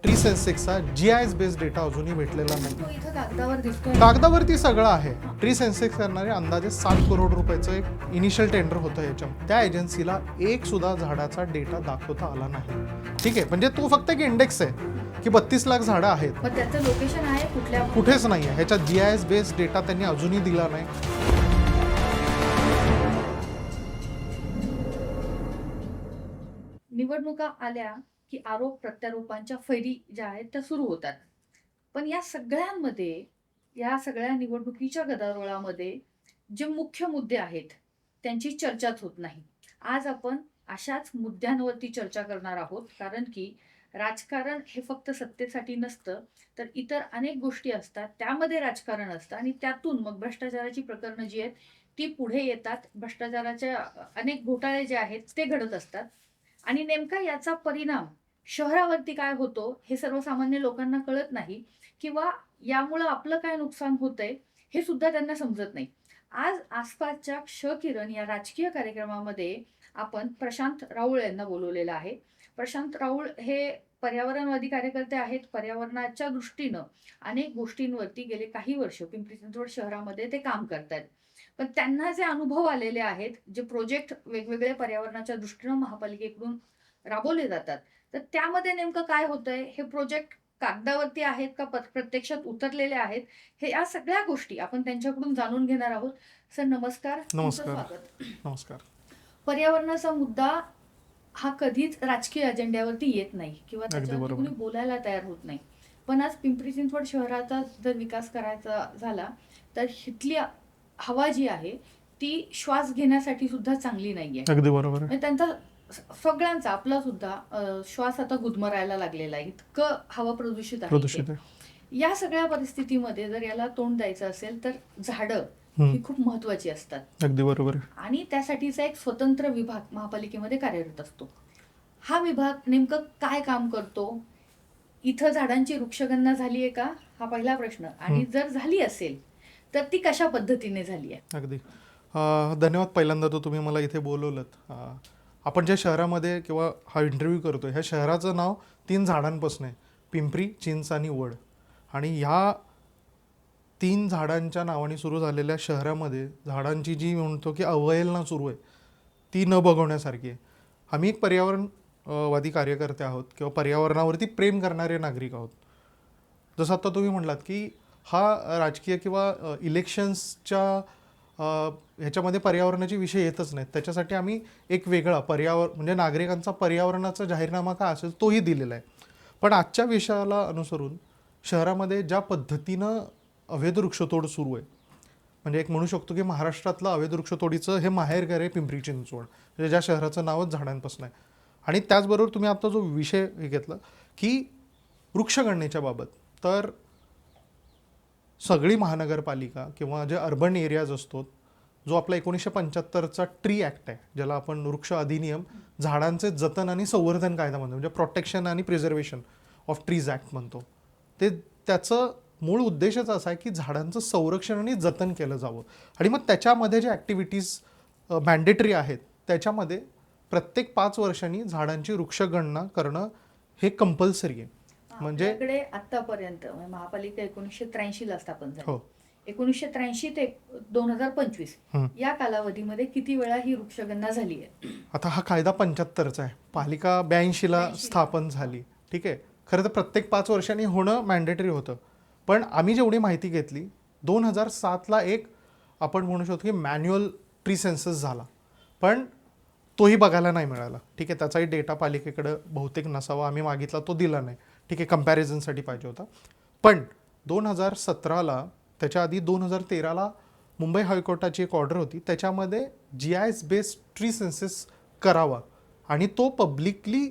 Tree सेन्सेक्सचा GIS based data अजूनही भेटलेला नाही. तो इथं कागदावर दिसतोय. कागदावरती सगळं आहे. ट्री सेन्सेक्स करणारे अंदाजे 7 करोड रुपयाचं एक इनिशियल टेंडर होतं याच्या. त्या एजन्सीला एक सुद्धा झाडाचा डेटा दाखवता आला नाही. ठीक आहे, म्हणजे तो फक्त एक इंडेक्स आहे की 32 लाख झाडं आहेत. मग त्याचं लोकेशन आहे कुठल्या? कुठेच नाही आहे. ह्याच्या GIS बेस्ड डेटा त्यांनी अजूनही दिला नाही. निवडणुका आल्या की आरोप प्रत्यारोपांच्या फैरी ज्या आहेत त्या सुरू होतात. पण या सगळ्यांमध्ये, या सगळ्या निवडणुकीच्या गदारोळामध्ये जे मुख्य मुद्दे आहेत त्यांची चर्चाच होत नाही. आज आपण अशाच मुद्द्यांवरती चर्चा करणार आहोत, कारण की राजकारण हे फक्त सत्तेसाठी नसतं, तर इतर अनेक गोष्टी असतात, त्यामध्ये राजकारण असतं आणि त्यातून मग भ्रष्टाचाराची प्रकरणं जी आहेत ती पुढे येतात. भ्रष्टाचाराच्या अनेक घोटाळे जे आहेत ते घडत असतात आणि नेमका याचा परिणाम शहरावरती काय होतो हे सर्वसामान्य लोकांना कळत नाही, किंवा यामुळं आपलं काय नुकसान होतंय हे सुद्धा त्यांना समजत नाही. आज आसपासच्या किरण या राजकीय कार्यक्रमामध्ये आपण प्रशांत राऊळ यांना बोलवलेलं आहे. प्रशांत राऊळ हे पर्यावरणवादी कार्यकर्ते आहेत. पर्यावरणाच्या दृष्टीनं अनेक गोष्टींवरती गेले काही वर्ष पिंपरी चिंचवड शहरामध्ये ते काम करतात. पण त्यांना जे अनुभव आलेले आहेत, जे प्रोजेक्ट वेगवेगळे पर्यावरणाच्या दृष्टीनं महापालिकेकडून राबवले जातात, तर त्यामध्ये नेमकं काय होतंय, हे प्रोजेक्ट कागदावरती आहेत का प्रत्यक्षात उतरलेले आहेत, हे या सगळ्या गोष्टी आपण त्यांच्याकडून जाणून घेणार आहोत. सर नमस्कार. नमस्कार. स्वागत. नमस्कार. पर्यावरणाचा मुद्दा हा कधीच राजकीय अजेंड्यावरती येत नाही किंवा त्याच्यावर कोणी बोलायला तयार होत नाही. पण आज पिंपरी चिंचवड शहराचा जर विकास करायचा झाला तर इथली हवा जी आहे ती श्वास घेण्यासाठी सुद्धा चांगली नाहीये. अगदी बरोबर आहे. त्यांचा सगळ्यांचा, आपला सुद्धा श्वास आता गुदमरायला लागलेला आहे. इतकं हवा प्रदूषित आहे. या सगळ्या परिस्थितीमध्ये जर याला तोंड द्यायचं असेल तर झाडं ही खूप महत्वाची असतात. अगदी बरोबर. आणि त्यासाठीचा एक स्वतंत्र विभाग महापालिकेमध्ये कार्यरत असतो. हा विभाग नेमकं काय काम करतो? इथं झाडांची वृक्षगणना झाली आहे का, हा पहिला प्रश्न. आणि जर झाली असेल तर ती कशा पद्धतीने झाली आहे? अगदी धन्यवाद. पहिल्यांदा तर तुम्ही मला इथे बोलवलं. आपण ज्या शहरामध्ये किंवा हा इंटरव्ह्यू करतो, ह्या शहराचं नाव 3 झाडांपासून आहे: पिंपरी, चिंच आणि वड. आणि ह्या 3 झाडांच्या नावाने सुरू झालेल्या शहरामध्ये झाडांची जी म्हणतो की अवहेलना सुरू आहे ती न बघवण्यासारखी आहे. आम्ही एक पर्यावरणवादी कार्यकर्ते आहोत किंवा पर्यावरणावरती प्रेम करणारे नागरिक आहोत. जसं आता तुम्ही म्हटलात की हा राजकीय किंवा इलेक्शन्सच्या ह्याच्यामध्ये पर्यावरणाचे विषय येतच नाहीत. त्याच्यासाठी आम्ही एक वेगळा म्हणजे नागरिकांचा पर्यावरणाचा जाहीरनामा काय असेल तोही दिलेला आहे. पण आजच्या विषयाला अनुसरून शहरामध्ये ज्या पद्धतीनं अवैध वृक्षतोड सुरू आहे, म्हणजे एक म्हणू शकतो की महाराष्ट्रातलं अवैध वृक्षतोडीचं हे माहेरघर आहे पिंपरी चिंचवड, म्हणजे ज्या शहराचं नावच झाडांपासून आहे. आणि त्याचबरोबर तुम्ही आता जो विषय हे घेतला की वृक्षगणनेच्या बाबत, तर सगळी महानगरपालिका किंवा जे अर्बन एरियाज असतो, जो आपला 1975चा ट्री ॲक्ट आहे, ज्याला आपण वृक्ष अधिनियम, झाडांचे जतन आणि संवर्धन कायदा म्हणतो, म्हणजे प्रोटेक्शन आणि प्रिझर्वेशन ऑफ ट्रीज ॲक्ट म्हणतो, ते त्याचं मूळ उद्देशच असा आहे की झाडांचं संरक्षण आणि जतन केलं जावं. आणि मग त्याच्यामध्ये जे ॲक्टिव्हिटीज मॅन्डेटरी आहेत त्याच्यामध्ये प्रत्येक 5 वर्षांनी झाडांची वृक्षगणना करणं हे कंपल्सरी आहे. म्हणजे आतापर्यंत महापालिका 1983 स्थापन झाली. हो. 1983 ते 2025 या कालावधीमध्ये किती वेळा ही वृक्षगणना झाली आहे? आता हा कायदा 75चा आहे, पालिका 82ला स्थापन झाली. ठीक आहे, खरं तर प्रत्येक 5 वर्षांनी होणं मॅन्डेटरी होतं. पण आम्ही जेवढी माहिती घेतली, 2007ला एक आपण म्हणू शकतो की मॅन्युअल ट्री सेन्सस झाला, पण तोही बघायला नाही मिळाला. ठीक आहे, त्याचाही डेटा पालिकेकडं बहुतेक नसावा, आम्ही मागितला तो दिला नाही. ठीक आहे, कम्पॅरिझनसाठी पाहिजे होता. पण 2017ला, त्याच्या आधी 2013ला मुंबई हायकोर्टाची एक ऑर्डर होती, त्याच्यामध्ये GIS बेस्ड ट्री सेन्सस करावा आणि तो पब्लिकली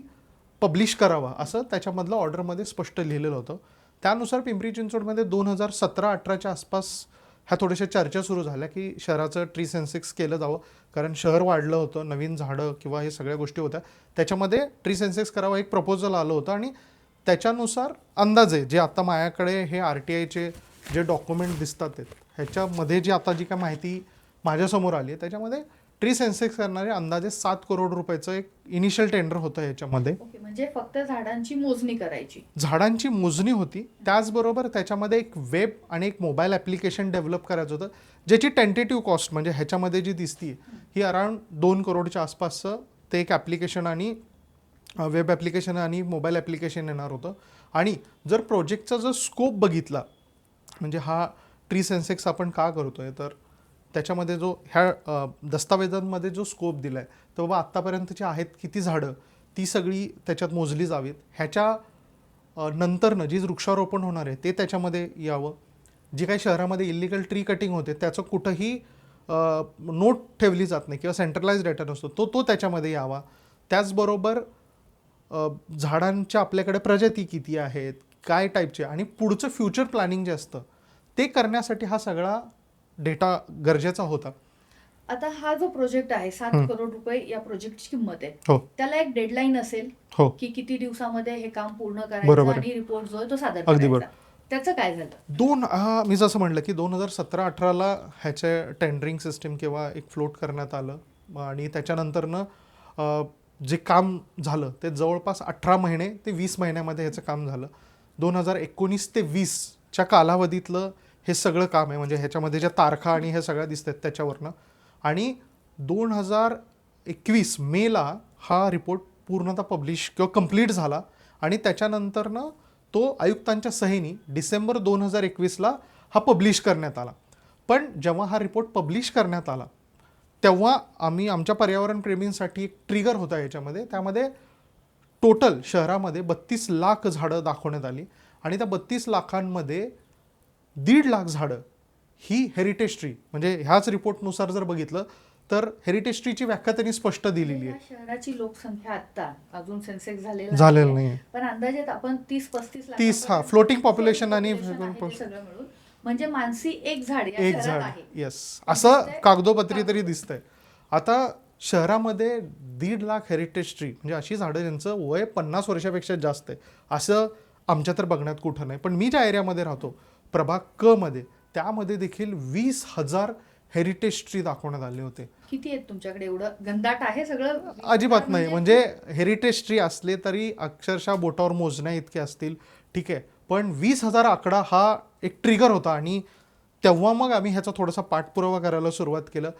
पब्लिश करावा असं त्याच्यामधलं ऑर्डरमध्ये स्पष्ट लिहिलेलं होतं. त्यानुसार पिंपरी चिंचवडमध्ये 2017-18च्या आसपास ह्या थोड्याशा चर्चा सुरू झाल्या की शहराचं ट्री सेन्सेक्स केलं जावं, कारण शहर वाढलं होतं, नवीन झाडं किंवा हे सगळ्या गोष्टी होत्या, त्याच्यामध्ये ट्री सेन्सेक्स करावं एक प्रपोजल आलं होतं. आणि त्याच्यानुसार अंदाजे जे आता माझ्याकडे हे RTIचे जे डॉक्युमेंट दिसतात आहेत, ह्याच्यामध्ये जी आता जी काय माहिती माझ्यासमोर आली आहे, त्याच्यामध्ये ट्री सेन्सेक्स करणारे अंदाजे 7 करोड रुपयाचं एक इनिशियल टेंडर होतं याच्यामध्ये. ओके, म्हणजे फक्त झाडांची मोजणी करायची. झाडांची मोजणी होती, त्याचबरोबर त्याच्यामध्ये एक वेब आणि एक मोबाईल ॲप्लिकेशन डेव्हलप करायचं होतं, ज्याची टेंटेटिव्ह कॉस्ट म्हणजे ह्याच्यामध्ये जी दिसती ही अराउंड 2 करोडच्या आसपासचं ते एक ॲप्लिकेशन आणि वेब ॲप्लिकेशन आणि मोबाईल ॲप्लिकेशन येणार होतं. आणि जर प्रोजेक्टचा जर स्कोप बघितला, म्हणजे हा ट्री सेन्सेक्स आपण का करतोय, तर त्याच्यामध्ये जो ह्या दस्तावेजांमध्ये जो स्कोप दिला आहे, तर बाबा आत्तापर्यंतची आहेत किती झाडं ती सगळी त्याच्यात मोजली जावीत. ह्याच्या नंतरनं जी वृक्षारोपण होणार आहे ते त्याच्यामध्ये यावं. जी काही शहरामध्ये इलिगल ट्री कटिंग होते त्याचं कुठंही नोट ठेवली जात नाही किंवा सेंट्रलाइज डेटा नसतो, तो त्याच्यामध्ये यावा. त्याचबरोबर झाडांच्या आपल्याकडे प्रजाती किती आहेत, काय टाईपचे, आणि पुढचं फ्युचर प्लॅनिंग जे असतं ते करण्यासाठी हा सगळा डेटा गरजेचा होता. आता हा जो प्रोजेक्ट आहे 7 करोड रुपये या प्रोजेक्टची किंमत आहे, हो त्याला एक डेडलाईन असेल हो की किती दिवसामध्ये हे काम पूर्ण करायचं बरोबर आहे. आणि रिपोर्ट जो आहे तो सादर अगदी बरोबर. करायचा. त्याचं काय झालं? मी जसं म्हटलं की 2017-18ला ह्याचे टेंडरिंग सिस्टीम किंवा एक फ्लोट करण्यात आलं आणि त्याच्यानंतरनं जे काम झालं ते जवळपास 18 महिने ते 20 महिन्यामध्ये ह्याचं काम झालं. 2019 ते 20च्या कालावधीतलं हे सगळं काम आहे, म्हणजे ह्याच्यामध्ये ज्या तारखा आणि हे सगळ्या दिसतात त्याच्यावरनं. आणि 2021 मेला हा रिपोर्ट पूर्णतः पब्लिश किंवा कंप्लीट झाला आणि त्याच्यानंतरनं तो आयुक्तांच्या सहीनी डिसेंबर 2021ला हा पब्लिश करण्यात आला. पण जेव्हा हा रिपोर्ट पब्लिश करण्यात आला तेव्हा आम्ही आमच्या पर्यावरण प्रेमींसाठी एक ट्रिगर होता याच्यामध्ये. त्यामध्ये टोटल शहरामध्ये 32 लाख झाडं दाखवण्यात आली आणि त्या 32 लाखांमध्ये 1.5 लाख झाडं ही हेरिटेज ट्री, म्हणजे ह्याच रिपोर्टनुसार जर बघितलं तर हेरिटेज ट्रीची व्याख्या त्यांनी स्पष्ट दिलेली या आहे. शहराची लोकसंख्या आता अजून सेन्सेक्स झालेलं झालेला नाही. पण अंदाजे आपण 30-35 30 हा फ्लोटिंग पॉप्युलेशन आणि सगळं मिळून म्हणजे मानसी एक झाड या एक शहरात झाड, आहे. येस, असं कागदोपत्री तरी दिसतंय. आता शहरामध्ये 1.5 लाख हेरिटेज ट्री म्हणजे अशी झाडं ज्यांचं वय 50 वर्षापेक्षा जास्त आहे असं आमच्या तर बघण्यात कुठं नाही. पण मी ज्या एरियामध्ये राहतो प्रभाग क मध्ये, त्यामध्ये देखील 20,000 हेरिटेज ट्री दाखवण्यात आले होते. किती आहेत तुमच्याकडे? एवढं घनदाट आहे सगळं? अजिबात नाही, म्हणजे हेरिटेज ट्री असले तरी अक्षरशः बोटावर मोजण्या इतके असतील, ठीक आहे. पण 20,000 आकडा हा एक ट्रिगर होता आणि तेव्हा मग आम्ही ह्याचा थोडासा पाठपुरावा करायला सुरुवात केलं.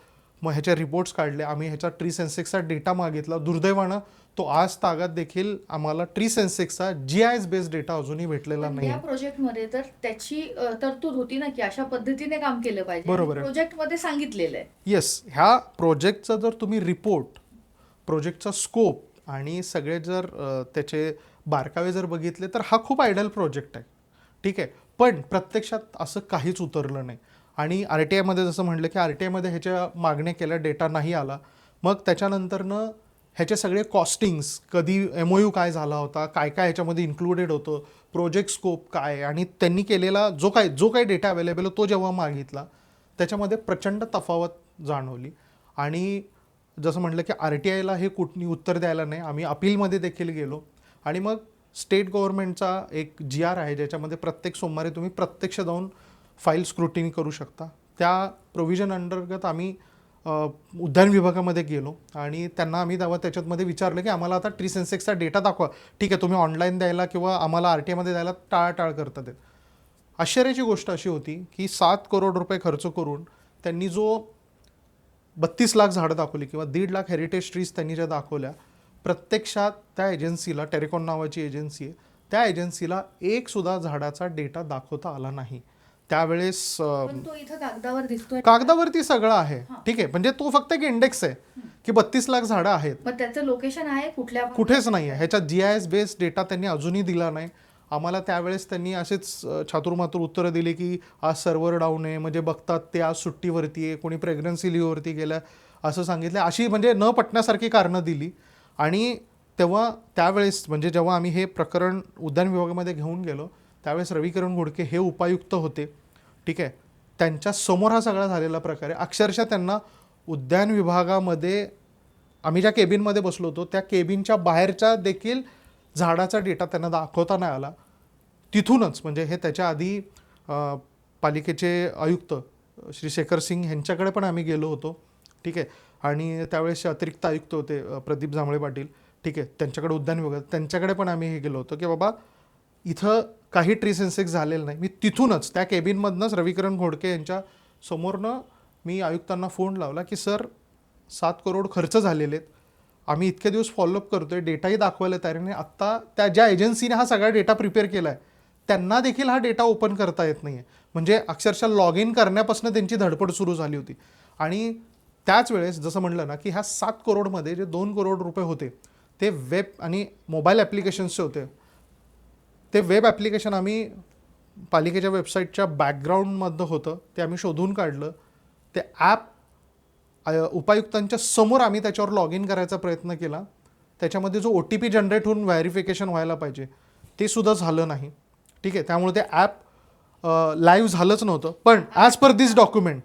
मग ह्याच्या रिपोर्ट्स काढले, आम्ही ह्याचा ट्री सेन्सेक्सचा डेटा मागितला. दुर्दैवानं तो आज तागात देखील आम्हाला ट्री सेन्सेक्सचा GIS बेस्ड डेटा अजूनही भेटलेला नाही. या प्रोजेक्टमध्ये तर त्याची तरतूद होती ना की अशा पद्धतीने काम केलं पाहिजे. बरोबर आहे. प्रोजेक्टमध्ये सांगितलेलं आहे. येस, ह्या प्रोजेक्टचा जर तुम्ही रिपोर्ट, प्रोजेक्टचा स्कोप आणि सगळे जर त्याचे बारकावे जर बघितले तर हा खूप आयडल प्रोजेक्ट आहे, ठीक आहे. पण प्रत्यक्षात असं काहीच उतरलं नाही. आणि RTI मध्ये जसं म्हटलं की RTI मध्ये ह्याच्या मागण्या केल्या, डेटा नाही आला. मग त्याच्यानंतरनं ह्याचे सगळे कॉस्टिंग्स, कधी MOU काय झाला होता, काय काय ह्याच्यामध्ये इन्क्लुडेड होतं, प्रोजेक्ट स्कोप काय, आणि त्यांनी केलेला जो काही डेटा अवेलेबल तो जेव्हा मागितला त्याच्यामध्ये प्रचंड तफावत जाणवली. आणि जसं म्हटलं की RTIला हे कुठली उत्तर द्यायला नाही. आम्ही अपीलमध्ये देखील गेलो आणि मग स्टेट गव्हर्नमेंटचा एक GR आहे ज्याच्यामध्ये प्रत्येक सोमवारी तुम्ही प्रत्यक्ष जाऊन फाईल स्क्रुटिनी करू शकता. त्या प्रोव्हिजन अंतर्गत आम्ही उद्यान विभागामध्ये गेलो आणि त्यांना आम्ही तेव्हा त्याच्यामध्ये विचारलं की आम्हाला आता ट्री सेन्सेक्सचा डेटा दाखवा. ठीक आहे, तुम्ही ऑनलाईन द्यायला किंवा आम्हाला RTI मध्ये द्यायला टाळाटाळ करतात आहेत. आश्चर्याची गोष्ट अशी होती की 7 करोड रुपये खर्च करून त्यांनी जो 32 लाख झाडं दाखवली किंवा 1.5 लाख हेरिटेज ट्रीज त्यांनी ज्या दाखवल्या, प्रत्यक्षात त्या एजन्सीला, टेरेकॉन नावाची एजन्सी आहे, त्या एजन्सीला एक सुद्धा झाडाचा डेटा दाखवता आला नाही. त्यावेळेस पण तो इथं कागदावर दिसतोय. कागदावरती सगळं आहे, ठीक आहे, म्हणजे तो फक्त एक इंडेक्स आहे की 32 लाख झाडं आहेत. मग त्याचं लोकेशन आहे कुठेच नाही आहे. ह्याच्यात GIS बेस्ड डेटा त्यांनी अजूनही दिला नाही आम्हाला. त्यावेळेस त्यांनी असेच छातुरमातुर उत्तरं दिली की आज सर्व्हर डाऊन आहे, म्हणजे बघतात ते आज सुट्टीवरती आहे, कोणी प्रेग्नन्सी लिव्हवरती गेलं असं सांगितलं. अशी म्हणजे न पटण्यासारखी कारणं दिली. आणि त्यावेळेस म्हणजे जेव्हा आम्ही हे प्रकरण उद्यान विभागामध्ये घेऊन गेलो त्यावेळेस रविकिरण घोडके हे उपायुक्त होते, ठीक आहे. त्यांच्या समोर हा सगळा झालेला प्रकार आहे. अक्षरशः त्यांना उद्यान विभागामध्ये आम्ही ज्या केबिनमध्ये बसलो होतो त्या केबिनच्या बाहेरच्या देखील झाडाचा डेटा त्यांना दाखवता नाही आला. तिथूनच म्हणजे हे त्याच्या आधी पालिकेचे आयुक्त श्री शेखर सिंग यांच्याकडे पण आम्ही गेलो होतो, ठीक आहे. आणि त्यावेळेस अतिरिक्त आयुक्त होते प्रदीप जांभळे पाटील, ठीक आहे, त्यांच्याकडे उद्यान विभाग, त्यांच्याकडे पण आम्ही हे गेलो होतो की बाबा इथं काही ट्री सेन्सेक्स झालेलं नाही. मी तिथूनच त्या केबिनमधनंच रविकिरण घोडके यांच्या समोरनं मी आयुक्तांना फोन लावला की सर 7 करोड खर्च झालेले आहेत, आम्ही इतके दिवस फॉलोअप करतोय, डेटाही दाखवायला तयार नाही. आत्ता त्या ज्या एजन्सीने हा सगळा डेटा प्रिपेअर केला आहे त्यांना देखील हा डेटा ओपन करता येत नाही आहे. म्हणजे अक्षरशः लॉग इन करण्यापासून त्यांची धडपड सुरू झाली होती. आणि त्याच वेळेस जसं म्हणलं ना की ह्या 7 करोडमध्ये जे 2 करोड रुपये होते ते वेब आणि मोबाईल ॲप्लिकेशन्सचे होते. ते वेब ॲप्लिकेशन आम्ही पालिकेच्या वेबसाईटच्या बॅकग्राऊंडमधलं होतं, ते आम्ही शोधून काढलं. ते ॲप उपायुक्तांच्या समोर आम्ही त्याच्यावर लॉग इन करायचा प्रयत्न केला. त्याच्यामध्ये जो OTP जनरेट होऊन व्हेरिफिकेशन व्हायला पाहिजे ते सुद्धा झालं नाही, ठीक आहे. त्यामुळे ते ॲप लाईव्ह झालंच नव्हतं. पण ॲज पर दिस डॉक्युमेंट,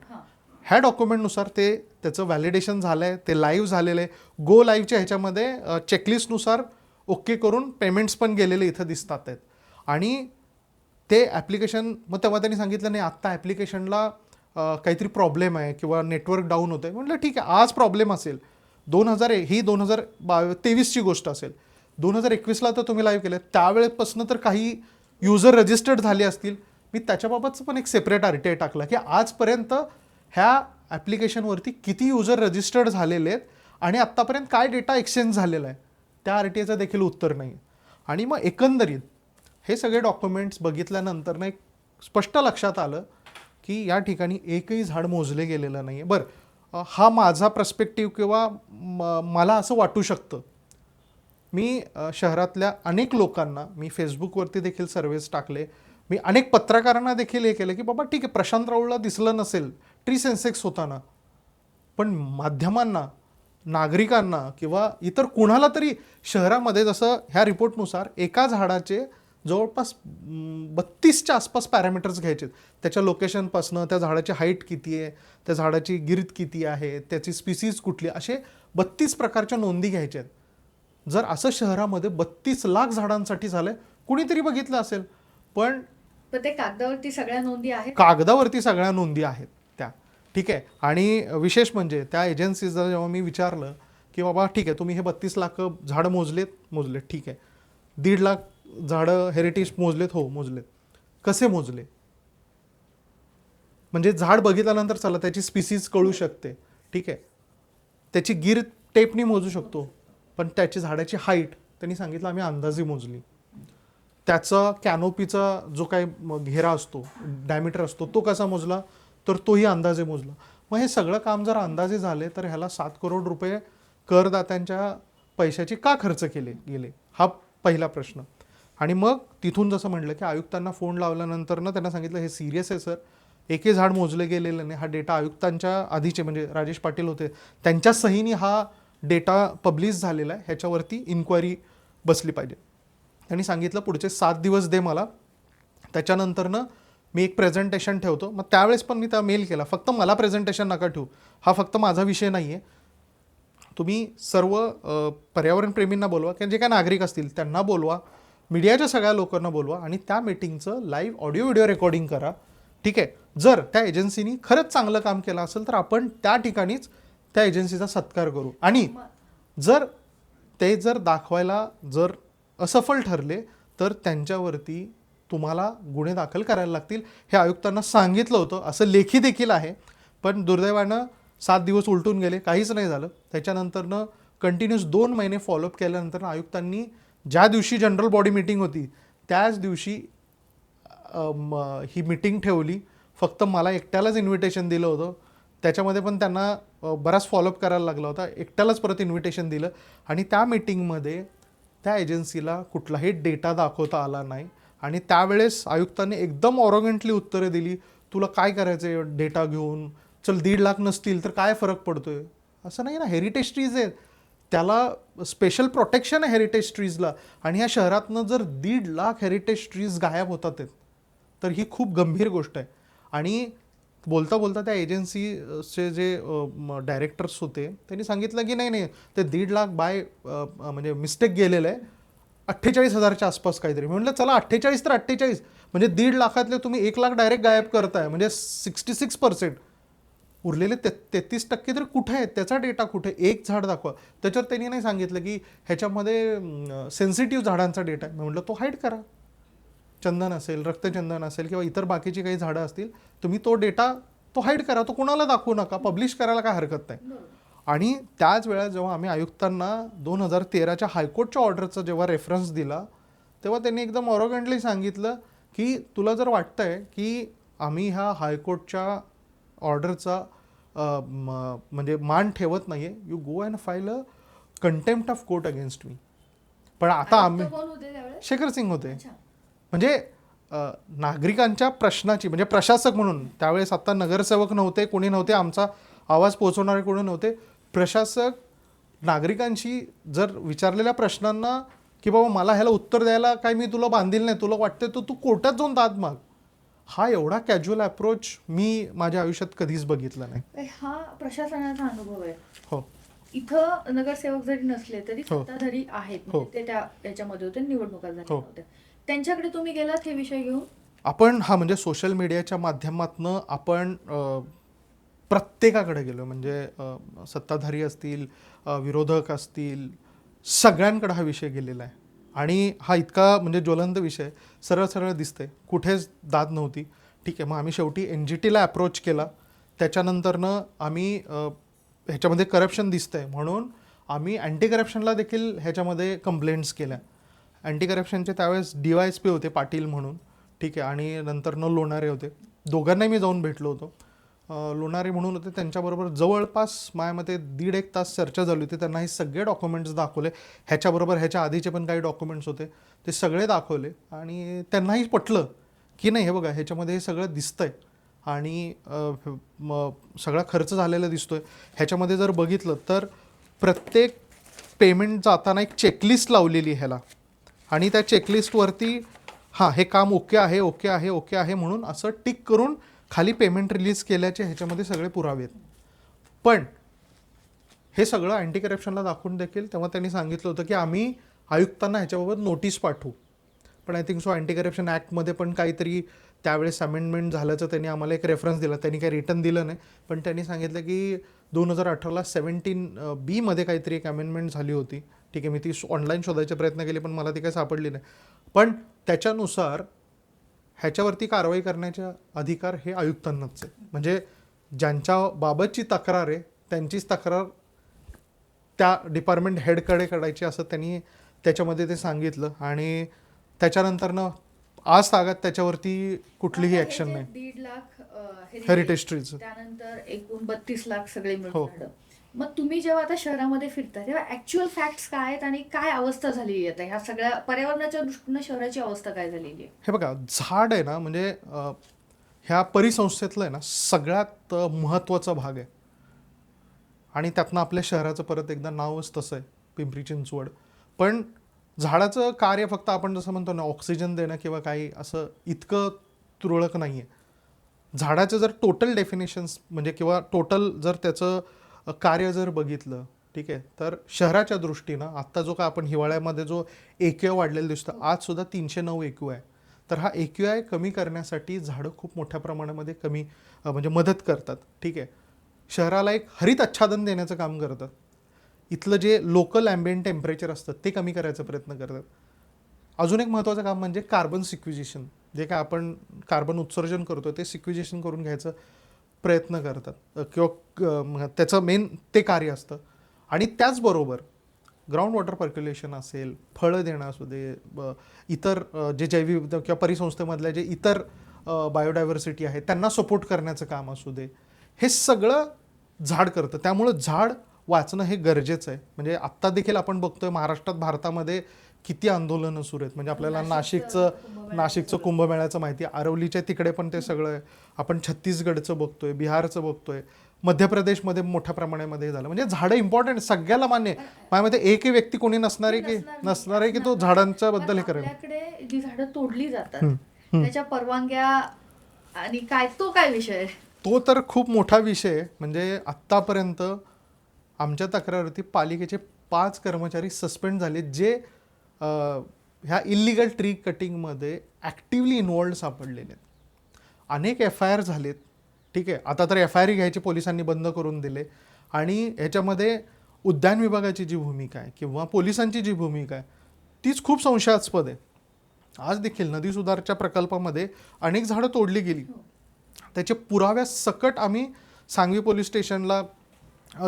ह्या डॉक्युमेंटनुसार ते त्याचं व्हॅलिडेशन झालं आहे, ते लाईव्ह झालेलं आहे. गो लाईव्हच्या ह्याच्यामध्ये चेकलिस्टनुसार ओके करून पेमेंट्स पण गेलेले इथं दिसतात आहेत. आणि ते ॲप्लिकेशन, मग तेव्हा त्यांनी सांगितलं नाही आत्ता ॲप्लिकेशनला काहीतरी प्रॉब्लेम आहे किंवा नेटवर्क डाऊन होतं आहे. म्हटलं ठीक आहे, आज प्रॉब्लेम असेल, 2023ची गोष्ट असेल, 2021ला तर तुम्ही लाईव्ह केलं, त्यावेळेपासून तर काही युजर रजिस्टर्ड झाले असतील. मी त्याच्याबाबतचं पण एक सेपरेट RTI टाकला की आजपर्यंत ह्या ॲप्लिकेशनवरती किती युजर रजिस्टर्ड झालेले आहेत आणि आत्तापर्यंत काय डेटा एक्सचेंज झालेला आहे, त्या RTIचं देखील उत्तर नाही. आणि मग एकंदरीत हे सगळे डॉक्युमेंट्स बघितल्यानंतर ना एक स्पष्ट लक्षात आलं की या ठिकाणी एकही झाड मोजले गेलेलं नाही आहे. बरं, हा माझा पर्स्पेक्टिव्ह किंवा मला असं वाटू शकतं. मी शहरातल्या अनेक लोकांना, मी फेसबुकवरती देखील सर्वेज टाकले, मी अनेक पत्रकारांना देखील हे केलं की बाबा ठीक आहे, प्रशांत राऊळला दिसलं नसेल ट्री सेन्सेक्स होताना, पण माध्यमांना, नागरिकांना किंवा इतर कुणाला तरी शहरामध्ये जसं ह्या रिपोर्टनुसार एका झाडाचे जवळपास 32च्या आसपास पॅरामीटर्स घ्यायचे. त्याच्या लोकेशनपासनं, त्या झाडाची हाईट किती आहे, त्या झाडाची गिरीत किती आहे, त्याची स्पीसीज कुठली, असे 32 प्रकारच्या नोंदी घ्यायच्या आहेत. जर असं शहरामध्ये 32 लाख झाडांसाठी झालंय, कुणीतरी बघितलं असेल. पण ते कागदावरती सगळ्या नोंदी आहेत, कागदावरती सगळ्या नोंदी आहेत त्या, ठीक आहे. आणि विशेष म्हणजे त्या एजन्सीजला जेव्हा मी विचारलं की बाबा ठीक आहे, तुम्ही हे 32 लाख झाडं मोजलेत, ठीक आहे, 1.5 लाख झाडं हेरिटेज मोजलेत, हो मोजलेत, कसे मोजले? म्हणजे झाड बघितल्यानंतर चला त्याची स्पीसीज कळू शकते, ठीक आहे, त्याची गिर टेपनी मोजू शकतो, पण त्याची झाडाची हाईट त्यांनी सांगितलं आम्ही अंदाजे मोजली. त्याचा कॅनोपीचा जो काही घेरा असतो, डायमीटर असतो, तो कसा मोजला, तर तोही अंदाजे मोजला. मग हे सगळं काम जर अंदाजे झाले तर ह्याला 7 करोड रुपये करदात्यांच्या पैशाची का खर्च केले गेले, हा पहिला प्रश्न. आणि मग तिथून जसं म्हणलं की आयुक्तांना फोन लावल्यानंतर ना त्यांना सांगितलं हे सिरियस आहे सर, एकही झाड मोजले गेलेलं नाही, हा डेटा आयुक्तांच्या आधीचे म्हणजे राजेश पाटील होते त्यांच्या सहीने हा डेटा पब्लिश झालेला आहे, ह्याच्यावरती इन्क्वायरी बसली पाहिजे. त्यांनी सांगितलं पुढचे 7 दिवस दे मला, त्याच्यानंतरनं मी एक प्रेझेंटेशन ठेवतो. मग त्यावेळेस पण मी त्या मेल केला, फक्त मला प्रेझेंटेशन नका ठेवू, हा फक्त माझा विषय नाही आहे, तुम्ही सर्व पर्यावरणप्रेमींना बोलवा किंवा जे काय नागरिक असतील त्यांना बोलवा, मीडियाच्या सगळ्या लोकांना बोलवा आणि त्या मीटिंगचं लाईव्ह ऑडिओ व्हिडिओ रेकॉर्डिंग करा, ठीक आहे. जर त्या एजन्सीनी खरंच चांगलं काम केलं असेल तर आपण त्या ठिकाणीच त्या एजन्सीचा सत्कार करू. आणि जर ते दाखवायला जर असफल ठरले तर त्यांच्यावरती तुम्हाला गुन्हे दाखल करायला लागतील. हे आयुक्तांना सांगितलं होतं, असं लेखी देखील आहे. पण दुर्दैवानं 7 दिवस उलटून गेले, काहीच नाही झालं. त्याच्यानंतरनं कंटिन्यूस 2 महिने फॉलोअप केल्यानंतर आयुक्तांनी ज्या दिवशी जनरल बॉडी मीटिंग होती त्याच दिवशी ही मीटिंग ठेवली. फक्त मला एकट्यालाच इन्व्हिटेशन दिलं होतं, त्याच्यामध्ये पण त्यांना बराच फॉलोअप करायला लागला होता, एकट्यालाच परत इन्व्हिटेशन दिलं. आणि त्या मीटिंगमध्ये त्या एजन्सीला कुठलाही डेटा दाखवता आला नाही. आणि त्यावेळेस आयुक्तांनी एकदम ऑरोगंटली उत्तरं दिली, तुला काय करायचं आहे डेटा घेऊन, चल 1.5 लाख नसतील तर काय फरक पडतोय. असं नाही ना, हेरिटेज ट्रीज आहेत, त्याला स्पेशल प्रोटेक्शन आहे हेरिटेज ट्रीजला. आणि ह्या शहरातनं जर 1.5 लाख हेरिटेज ट्रीज गायब होतात आहेत तर ही खूप गंभीर गोष्ट आहे. आणि बोलता बोलता त्या एजन्सीचे जे डायरेक्टर्स होते त्यांनी सांगितलं की नाही ते 1.5 लाख म्हणजे मिस्टेक गेलेलं आहे, 48,000च्या आसपास काहीतरी. म्हटलं चला 48 तर 48, म्हणजे 1.5 लाखातले तुम्ही 1 लाख डायरेक्ट गायब करताय, म्हणजे 66%. उरलेले 33% तर कुठे आहेत, त्याचा डेटा कुठे, एक झाड दाखवा. त्याच्यावर त्यांनी नाही सांगितलं की ह्याच्यामध्ये सेन्सिटिव्ह झाडांचा डेटा आहे. मी म्हटलं तो हाईड करा. चंदन असेल, रक्तचंदन असेल किंवा इतर बाकीची काही झाडं असतील, तुम्ही तो डेटा तो हाईड करा, तो कोणाला दाखवू नका, पब्लिश करायला काय हरकत नाही. बरोबर. आणि त्याच वेळा जेव्हा आम्ही आयुक्तांना 2013च्या हायकोर्टच्या ऑर्डरचा जेव्हा रेफरन्स दिला, तेव्हा त्यांनी एकदम ऑरोगंटली सांगितलं की तुला जर वाटतंय की आम्ही ह्या हायकोर्टच्या ऑर्डरचा म्हणजे मान ठेवत नाहीये, you go and file a contempt of court against me. पण आता आम्ही आयुक्त कोण होते त्यावेळेस? शेखर सिंग होते. अच्छा. म्हणजे नागरिकांच्या प्रश्नाची, म्हणजे प्रशासक म्हणून त्यावेळेस आता नगरसेवक नव्हते, कोणी नव्हते, आमचा आवाज पोहोचवणारे कोणी नव्हते. प्रशासक नागरिकांशी जर विचारलेल्या प्रश्नांना की बाबा मला ह्याला उत्तर द्यायला काय मी तुला बांधील नाही, तुला वाटतं तर तू कोर्टात जाऊन दाद माग, हा एवढा कॅज्युअल अप्रोच मी माझ्या आयुष्यात कधीच बघितला नाही. हा प्रशासनाचा अनुभव आहे. हो इथं नगरसेवक जरी नसले तरी हो. सत्ताधारी आहेत, हो. म्हणजे ते त्या याच्यामध्ये होते, निवडणुका झाल्या हो. होत्या. त्यांच्याकडे तुम्ही गेलात हे विषय घेऊन? आपण म्हणजे सोशल मीडियाच्या माध्यमातनं आपण प्रत्येकाकडे गेलो, म्हणजे सत्ताधारी असतील, विरोधक असतील, सगळ्यांकडे हा विषय गेलेला आहे. आणि हा इतका म्हणजे ज्वलंत विषय, सरळ सरळ दिसतंय, कुठेच दाद नव्हती. ठीक आहे, मग आम्ही शेवटी NGTला अप्रोच केला. त्याच्यानंतरनं आम्ही ह्याच्यामध्ये करप्शन दिसतंय म्हणून आम्ही अँटी करप्शनला देखील ह्याच्यामध्ये कंप्लेंट्स केल्या. अँटी करप्शनचे त्यावेळेस DYSP होते पाटील म्हणून, ठीक आहे, आणि नंतरनं लोणारे होते. दोघांनाही मी जाऊन भेटलो होतो. लोणारे म्हणून होते, त्यांच्याबरोबर जवळपास माझ्यामध्ये 1.5-1 तास चर्चा झाली होती. त्यांना हे सगळे डॉक्युमेंट्स दाखवले, ह्याच्याबरोबर ह्याच्या आधीचे पण काही डॉक्युमेंट्स होते, ते सगळे दाखवले. आणि त्यांनाही पटलं की नाही हे बघा ह्याच्यामध्ये हे सगळं दिसतंय आणि सगळा खर्च झालेला दिसतोय. ह्याच्यामध्ये जर बघितलं तर प्रत्येक पेमेंट जाताना एक चेकलिस्ट लावलेली ह्याला, आणि त्या चेकलिस्टवरती हां हे काम ओके आहे, ओके आहे, ओके आहे म्हणून असं टिक करून खाली पेमेंट रिलीज केल्याचे ह्याच्यामध्ये सगळे पुरावे आहेत. पण हे सगळं अँटी करप्शनला दाखवून देखील तेव्हा त्यांनी सांगितलं होतं की आम्ही आयुक्तांना ह्याच्याबाबत नोटीस पाठवू. पण I think so anti corruption ॲक्टमध्ये पण काहीतरी त्यावेळेस अमेंडमेंट झाल्याचं त्यांनी आम्हाला एक रेफरन्स दिला. त्यांनी काही रिटर्न दिलं नाही, पण त्यांनी सांगितलं की 2018ला 17B मध्ये काहीतरी एक अमेंडमेंट झाली होती. ठीक आहे, मी ती ऑनलाईन शोधायचे प्रयत्न केले पण मला ती काही सापडली नाही. पण त्याच्यानुसार ह्याच्यावरती कारवाई करण्याचे अधिकार हे आयुक्तांनाच आहे. म्हणजे ज्यांच्या बाबतची तक्रार आहे त्यांचीच तक्रार त्या डिपार्टमेंट हेडकडे करायची असं त्यांनी त्याच्यामध्ये ते सांगितलं. आणि त्याच्यानंतरनं आज तागात त्याच्यावरती कुठलीही ॲक्शन नाही. 1.5 लाख हेरिटेज ट्रीज, त्यानंतर एकूण 32 लाख सगळे हो. मिळून झालं. मग तुम्ही जेव्हा आता शहरामध्ये फिरता तेव्हा ऍक्च्युअल फॅक्ट्स काय आहेत आणि काय अवस्था झालेली आहे ह्या सगळ्या पर्यावरणाच्या दृष्टीनं शहराची अवस्था काय झालेली आहे? हे बघा झाड आहे ना, म्हणजे ह्या परिसंस्थेतलं आहे ना सगळ्यात महत्त्वाचा भाग आहे. आणि त्यातनं आपल्या शहराचं परत एकदा नावच तसं आहे, पिंपरी चिंचवड. पण झाडाचं कार्य फक्त आपण जसं म्हणतो ना ऑक्सिजन देणं किंवा काही असं इतकं तुरळक नाही आहे. झाडाचं जर टोटल डेफिनेशन्स म्हणजे किंवा टोटल जर त्याचं कार्य जर बघितलं, ठीक आहे, तर शहराच्या दृष्टीनं आत्ता जो का आपण हिवाळ्यामध्ये जो AQI वाढलेला दिसतो, आजसुद्धा 309 AQI आहे. तर हा AQI कमी करण्यासाठी झाडं खूप मोठ्या प्रमाणामध्ये कमी म्हणजे मदत करतात. ठीक आहे, शहराला एक हरित आच्छादन देण्याचं काम करतात. इथलं जे लोकल ॲम्बियंट टेम्परेचर असतं ते कमी करायचा प्रयत्न करतात. अजून एक महत्त्वाचं काम म्हणजे कार्बन सिक्विजेशन, जे काय आपण कार्बन उत्सर्जन करतो ते सिक्विजेशन करून घ्यायचं प्रयत्न करतात किंवा त्याचं मेन ते कार्य असतं. आणि त्याचबरोबर ग्राउंड वॉटर पर्क्युलेशन असेल, फळं देणं असू दे, इतर जे जैवविविधता किंवा परिसंस्थेमधल्या जे इतर बायोडायव्हर्सिटी आहे त्यांना सपोर्ट करण्याचं काम असू दे, हे सगळं झाड करतं. त्यामुळं झाड वाचणं हे गरजेचं आहे. म्हणजे आत्ता देखील आपण बघतोय महाराष्ट्रात, भारतामध्ये किती आंदोलनं सुरू आहेत. म्हणजे आपल्याला नाशिकचं कुंभमेळ्याचं माहिती आहे, आरवलीच्या तिकडे पण ते सगळं आहे. आपण छत्तीसगडचं बघतोय, बिहारचं बघतोय, मध्य प्रदेशमध्ये मोठ्या प्रमाणामध्ये झालं. म्हणजे झाडं इम्पॉर्टंट, सगळ्याला मान्य आहे. माझ्यामध्ये एकही व्यक्ती कोणी नसणार आहे की तो झाडांच्या बद्दल हे करेल. आपल्याकडे जी झाडं तोडली जातात त्याच्या परवानग्या आणि काय विषय आहे? तो तर खूप मोठा विषय आहे. म्हणजे आत्तापर्यंत आमच्या तक्रारीवरती पालिकेचे 5 कर्मचारी सस्पेंड झाले जे ह्या इल्लिगल ट्री कटिंगमध्ये ॲक्टिव्हली इन्वॉल्ड सापडलेले आहेत. अनेक FIR झालेत, ठीक आहे. आता तर एफ आय आर घ्यायचे पोलिसांनी बंद करून दिले आणि ह्याच्यामध्ये उद्यान विभागाची जी भूमिका आहे किंवा पोलिसांची जी भूमिका आहे तीच खूप संशयास्पद आहे. आज देखील नदी सुधारच्या प्रकल्पामध्ये अनेक झाडं तोडली गेली. हो. त्याचे पुराव्यासकट आम्ही सांगवी पोलीस स्टेशनला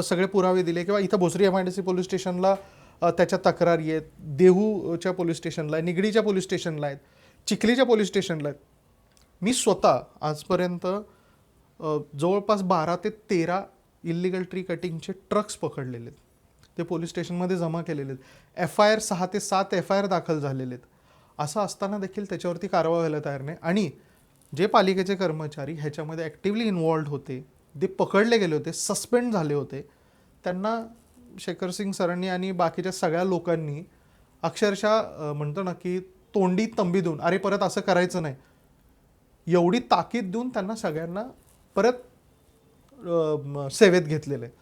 सगळे पुरावे दिले किंवा इथं भोसरी MIDC पोलीस स्टेशनला त्याच्या तक्रारी आहेत, देहूच्या पोलीस स्टेशनला आहे, निगडीच्या पोलीस स्टेशनला आहेत, चिखलीच्या पोलीस स्टेशनला आहेत. मी स्वतः आजपर्यंत जवळपास 12 ते 13 इल्लिगल ट्री कटिंगचे ट्रक्स पकडलेले आहेत. ते पोलीस स्टेशनमध्ये जमा केलेले आहेत. FIR 6 ते 7 FIR दाखल झालेले आहेत. असं असताना देखील त्याच्यावरती कारवाई व्हायला तयार नाही. आणि जे पालिकेचे कर्मचारी ह्याच्यामध्ये ॲक्टिव्हली इन्वॉल्ड होते, ते पकडले गेले होते, सस्पेंड झाले होते, त्यांना शेखर सिंग सरांनी आणि बाकीच्या सगळ्या लोकांनी अक्षरशः म्हणतो ना की तोंडी तंबी देऊन अरे परत असं करायचं नाही एवढी ताकीद देऊन त्यांना सगळ्यांना परत सेवेत घेतलेलं आहे.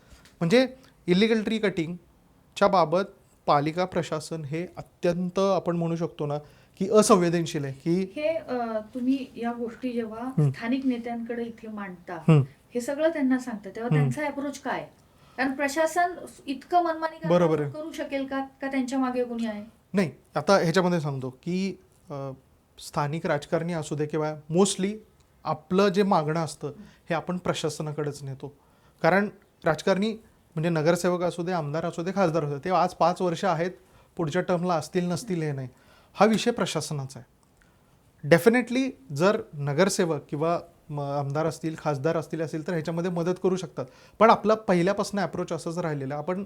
म्हणजे इलिगल ट्री कटिंगच्या बाबत पालिका प्रशासन हे अत्यंत आपण म्हणू शकतो ना की असंवेदनशील आहे. की हे तुम्ही या गोष्टी जेव्हा स्थानिक नेत्यांकडे इथे मांडता, हं. हे सगळं त्यांना सांगता, तेव्हा त्यांचा अप्रोच काय? कारण प्रशासन इतकं मनमानी बरोबर आहे. करू शकेल का त्यांच्या मागे कोणी आहे? नाही, आता ह्याच्यामध्ये सांगतो की स्थानिक राजकारणी असू दे किंवा मोस्टली आपलं जे मागणं असतं हे आपण प्रशासनाकडेच नेतो. कारण राजकारणी म्हणजे नगरसेवक असू दे, आमदार असू दे, खासदार असू दे, ते आज 5 वर्ष आहेत, पुढच्या टर्मला असतील नसतील हे नाही. हा विषय प्रशासनाचा आहे. डेफिनेटली जर नगरसेवक किंवा आमदार असतील, खासदार असेल तर ह्याच्यामध्ये मदत करू शकतात. पण आपला पहिल्यापासून अप्रोच असंच राहिलेलं आहे. आपण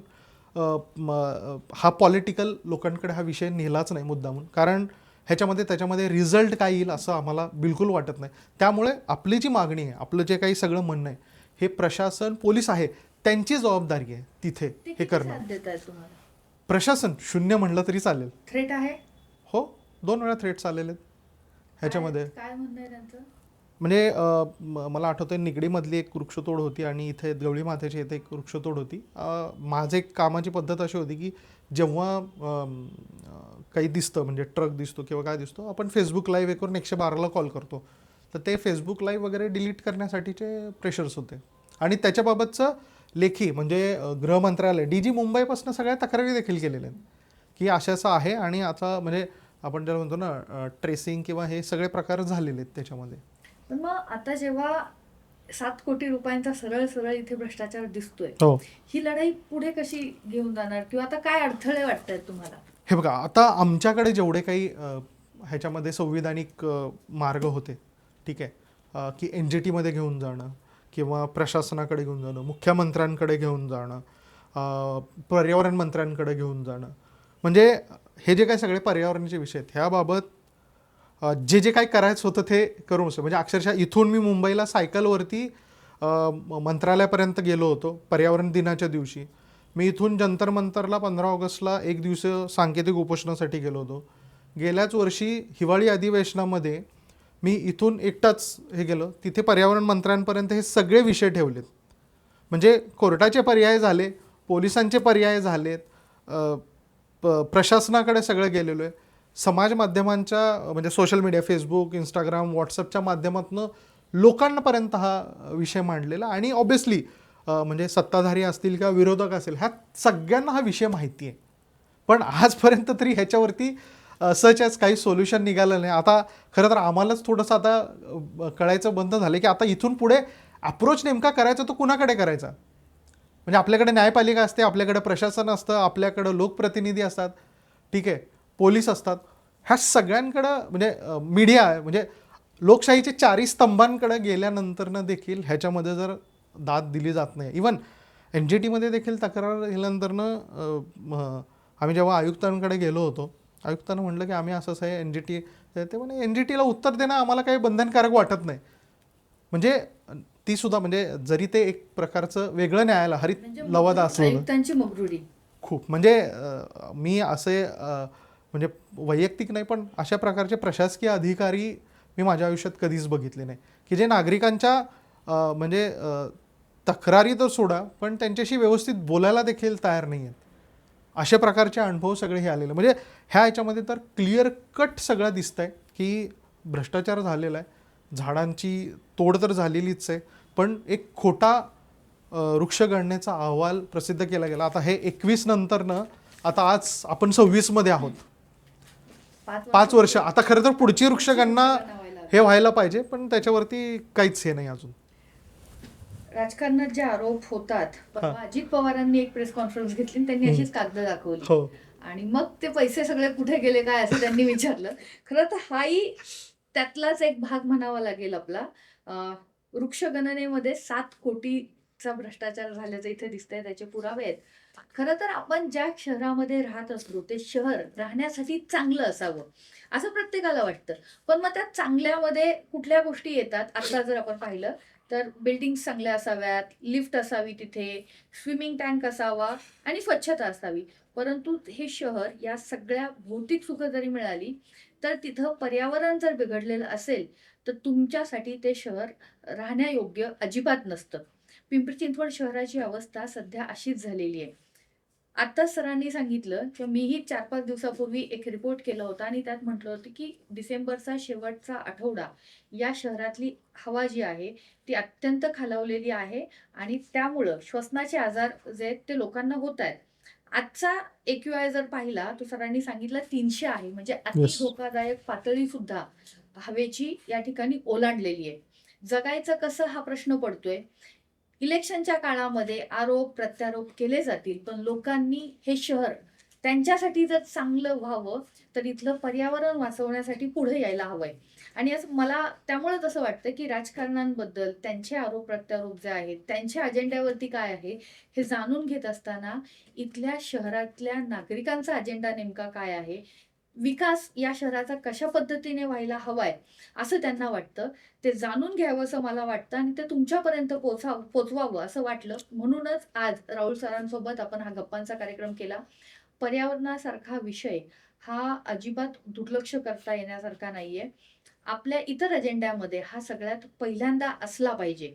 हा पॉलिटिकल लोकांकडे हा विषय नेलाच नाही मुद्दामून. कारण त्याच्यामध्ये रिझल्ट काय येईल असं आम्हाला बिलकुल वाटत नाही. त्यामुळे आपली जी मागणी आहे, आपलं जे काही सगळं म्हणणं आहे, हे प्रशासन, पोलीस आहे त्यांची जबाबदारी आहे तिथे ते हे किती करणं. साथ देत आहे तुम्हाला? प्रशासन 0 म्हणलं तरी चालेल. थ्रेट आहे? हो, 2 वेळा थ्रेट्स आलेले आहेत ह्याच्यामध्ये. काय म्हणणं आहे त्यांचं? म्हणजे मला आठवतंय निगडीमधली एक वृक्षतोड होती आणि इथे गवळी माथ्याची इथे एक वृक्षतोड होती. माझे कामाची पद्धत अशी होती की जेव्हा काही दिसतं म्हणजे ट्रक दिसतो किंवा काय दिसतो, आपण फेसबुक लाईव्ह करून 112ला कॉल करतो. तर ते फेसबुक लाईव्ह वगैरे डिलीट करण्यासाठीचे प्रेशर्स होते. आणि त्याच्याबाबतचं लेखी म्हणजे गृह मंत्रालय, DG मुंबईपासून सगळ्या तक्रारी देखील केलेल्या आहेत की असं आहे. आणि आता म्हणजे आपण ज्याला म्हणतो ना ट्रेसिंग किंवा हे सगळे प्रकार झालेले आहेत त्याच्यामध्ये. पण मग आता जेव्हा 7 कोटी रुपयांचा सरळ सरळ इथे भ्रष्टाचार दिसतोय, हो, ही लढाई पुढे कशी घेऊन जाणार किंवा आता काय अडथळे वाटतायत तुम्हाला? हे बघा, आता आमच्याकडे जेवढे काही ह्याच्यामध्ये संविधानिक मार्ग होते, ठीक आहे, की NGTमध्ये घेऊन जाणं किंवा प्रशासनाकडे घेऊन जाणं, मुख्यमंत्र्यांकडे घेऊन जाणं, पर्यावरण मंत्र्यांकडे घेऊन जाणं, म्हणजे हे जे काही सगळे पर्यावरणाचे विषय आहेत ह्याबाबत जे काय करायचं होतं ते करून म्हणजे अक्षरशः इथून मी मुंबईला सायकलवरती मंत्रालयापर्यंत गेलो होतो पर्यावरण दिनाच्या दिवशी. मी इथून जंतर मंतरला 15 ऑगस्टला एक दिवसीय सांकेतिक उपोषणासाठी गेलो होतो. गेल्याच वर्षी हिवाळी अधिवेशनामध्ये मी इथून एकटाच हे गेलो, तिथे पर्यावरण मंत्र्यांपर्यंत हे सगळे विषय ठेवलेत. म्हणजे कोर्टाचे पर्याय झाले, पोलिसांचे पर्याय झालेत, प्रशासनाकडे सगळं गेलेलो आहे. समाज माध्यमांच्या म्हणजे सोशल मीडिया, फेसबुक, इंस्टाग्राम, व्हॉट्सअपच्या माध्यमातून लोकांपर्यंत हा विषय मांडलेला. आणि ऑब्व्हियसली म्हणजे सत्ताधारी असतील किंवा विरोधक असेल, ह्या सगळ्यांना हा विषय माहिती आहे. पण आजपर्यंत तरी ह्याच्यावरती सच ॲज काही सोल्युशन निघालं नाही. आता खरं तर आम्हालाच थोडंसं आता कळायचं बंद झालं की आता इथून पुढे अप्रोच नेमका करायचा तो कुणाकडे करायचा. म्हणजे आपल्याकडे न्यायपालिका असते, आपल्याकडे प्रशासन असतं, आपल्याकडं लोकप्रतिनिधी असतात, ठीक आहे, पोलीस असतात, ह्या सगळ्यांकडं म्हणजे मीडिया आहे. म्हणजे लोकशाहीचे 4 स्तंभांकडे गेल्यानंतरनं देखील ह्याच्यामध्ये जर दाद दिली जात नाही. इवन NGTमध्ये देखील तक्रार केल्यानंतरनं आम्ही जेव्हा आयुक्तांकडे गेलो होतो, आयुक्तांना म्हटलं की आम्ही असंच आहे NGT, ते म्हणे NGTला उत्तर देणं आम्हाला काही बंधनकारक वाटत नाही. म्हणजे ती सुद्धा म्हणजे जरी ते एक प्रकारचं वेगळं न्यायाला हरित लवाद असलं, आयुक्तांची मगरुरी खूप म्हणजे मी असे म्हणजे वैयक्तिक नाही पण अशा प्रकारचे प्रशासकीय अधिकारी मी माझ्या आयुष्यात कधीच बघितले नाही की जे नागरिकांच्या म्हणजे तक्रारी तर सोडा पण त्यांच्याशी व्यवस्थित बोलायला देखील तयार नाही आहेत. अशा प्रकारचे अनुभव सगळे हे आलेले. म्हणजे ह्या ह्याच्यामध्ये तर क्लिअर कट सगळं दिसतंय की भ्रष्टाचार झालेला आहे. झाडांची तोड तर झालेलीच आहे, पण एक खोटा वृक्षगणनेचा अहवाल प्रसिद्ध केला गेला. आता हे 21 नंतरनं आता आज आपण 26 मध्ये आहोत. 5 वर्ष आता खरं तर पुढची वृक्षगणना हे व्हायला पाहिजे, पण त्याच्यावरती काहीच हे नाही अजून. राजकारणात जे आरोप होतात, परवा अजित पवारांनी एक प्रेस कॉन्फरन्स घेतली आणि त्यांनी अशीच कागद दाखवली हो आणि मग ते पैसे सगळे कुठे गेले काय असं त्यांनी विचारलं. खरं तर हाही त्यातलाच एक भाग म्हणावा लागेल आपला. वृक्षगणनेमध्ये 7 कोटीचा भ्रष्टाचार झाल्याचं इथे दिसतंय, त्याचे पुरावे आहेत. खरं तर आपण ज्या शहरामध्ये राहत असलो ते शहर राहण्यासाठी चांगलं असावं असं प्रत्येकाला वाटतं. पण मग त्या चांगल्यामध्ये कुठल्या गोष्टी येतात, आता जर आपण पाहिलं तर बिल्डिंग्स चांगल्या असाव्यात, लिफ्ट असावी तिथे, स्विमिंग टँक असावा आणि स्वच्छता असावी. परंतु हे शहर या सगळ्या भौतिक सुख जरी मिळाली तर तिथं पर्यावरण जर बिघडलेलं असेल तर तुमच्यासाठी ते शहर राहण्यायोग्य अजिबात नसतं. पिंपरी चिंचवड शहराची अवस्था सध्या अशीच झालेली आहे. आता सरांनी सांगितलं किंवा मीही 4-5 दिवसापूर्वी एक रिपोर्ट केला होता आणि त्यात म्हटलं होतं की डिसेंबरचा शेवटचा आठवडा या शहरातली हवा जी आहे ती अत्यंत खालावलेली आहे आणि त्यामुळं श्वसनाचे आजार जे आहेत ते लोकांना होत आहेत. आजचा AQI जर पाहिला तो सरांनी सांगितलं 300 आहे, म्हणजे अति Yes. धोकादायक पातळी सुद्धा हवेची या ठिकाणी ओलांडलेली आहे. जगायचं कसं हा प्रश्न पडतोय. इलेक्शनच्या काळामध्ये आरोप प्रत्यारोप केले जातील, पण लोकांनी हे शहर त्यांच्यासाठी जर चांगलं व्हावं तर इथलं पर्यावरण वाचवण्यासाठी पुढे यायला हवंय. आणि असं मला त्यामुळेच असं वाटतं की राजकारण्यांबद्दल त्यांचे आरोप प्रत्यारोप जे आहेत त्यांच्या अजेंड्यावरती काय आहे हे जाणून घेत असताना इथल्या शहरातल्या नागरिकांचा अजेंडा नेमका काय आहे, विकास या शहराचा कशा पद्धतीने व्हायला हवाय असं त्यांना वाटतं, ते जाणून घ्यावं असं मला वाटतं आणि ते तुमच्यापर्यंत पोचवावं असं वाटलं. म्हणूनच आज राहुल सरांसोबत आपण हा गप्पांचा कार्यक्रम केला. पर्यावरणासारखा विषय हा अजिबात दुर्लक्ष करता येण्यासारखा नाहीये. आपल्या इतर अजेंड्यामध्ये हा सगळ्यात पहिल्यांदा असला पाहिजे.